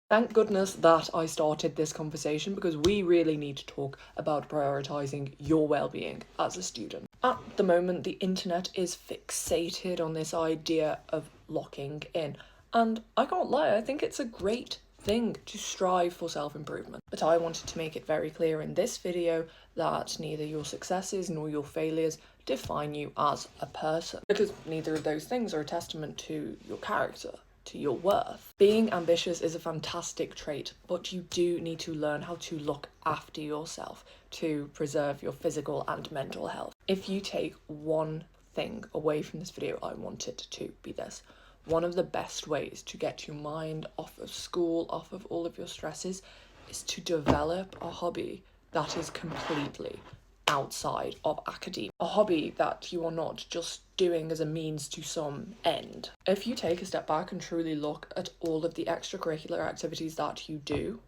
Thank goodness that I started this conversation because we really need to talk about prioritising your well-being as a student. At the moment, the internet is fixated on this idea of locking in, and I can't lie, I think it's a great thing to strive for self-improvement. But I wanted to make it very clear in this video that neither your successes nor your failures define you as a person, because neither of those things are a testament to your character, to your worth. Being ambitious is a fantastic trait, but you do need to learn how to look after yourself to preserve your physical and mental health. If you take one thing away from this video, I want it to be this. One of the best ways to get your mind off of school, off of all of your stresses, is to develop a hobby that is completely outside of academia. A hobby that you are not just doing as a means to some end. If you take a step back and truly look at all of the extracurricular activities that you do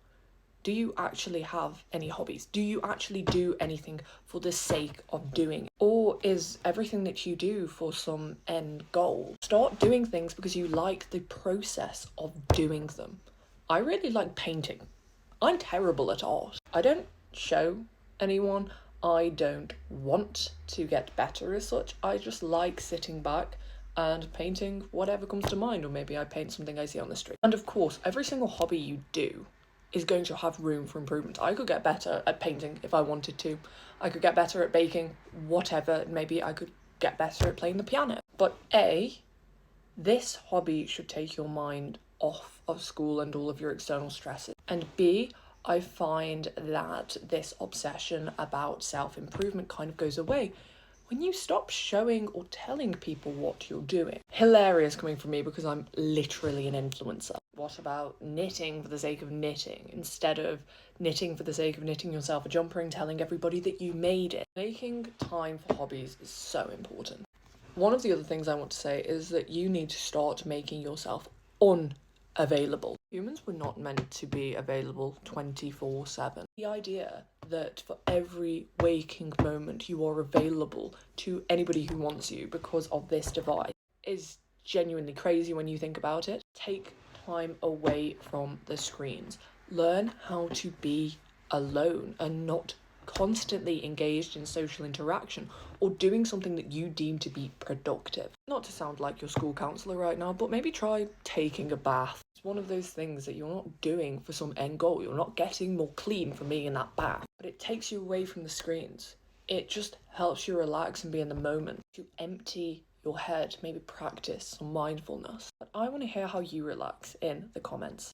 you actually have any hobbies? Do you actually do anything for the sake of doing it? Or is everything that you do for some end goal? Start doing things because you like the process of doing them. I really like painting. I'm terrible at art. I don't show anyone. I don't want to get better as such. I just like sitting back and painting whatever comes to mind, or maybe I paint something I see on the street. And of course, every single hobby you do is going to have room for improvement. I could get better at painting if I wanted to. I could get better at baking, whatever. Maybe I could get better at playing the piano. But A, this hobby should take your mind off of school and all of your external stresses. And B, I find that this obsession about self-improvement kind of goes away when you stop showing or telling people what you're doing. Hilarious coming from me because I'm literally an influencer. What about knitting for the sake of knitting instead of knitting for the sake of knitting yourself a jumper and telling everybody that you made it? Making time for hobbies is so important. One of the other things I want to say is that you need to start making yourself unavailable. Humans were not meant to be available 24/7. The idea that for every waking moment you are available to anybody who wants you because of this device is genuinely crazy when you think about it. Take time away from the screens. Learn how to be alone and not constantly engaged in social interaction or doing something that you deem to be productive. Not to sound like your school counsellor right now, but maybe try taking a bath. It's one of those things that you're not doing for some end goal. You're not getting more clean from being in that bath, but it takes you away from the screens. It just helps you relax and be in the moment. To empty your head, maybe practice some mindfulness. But I want to hear how you relax in the comments.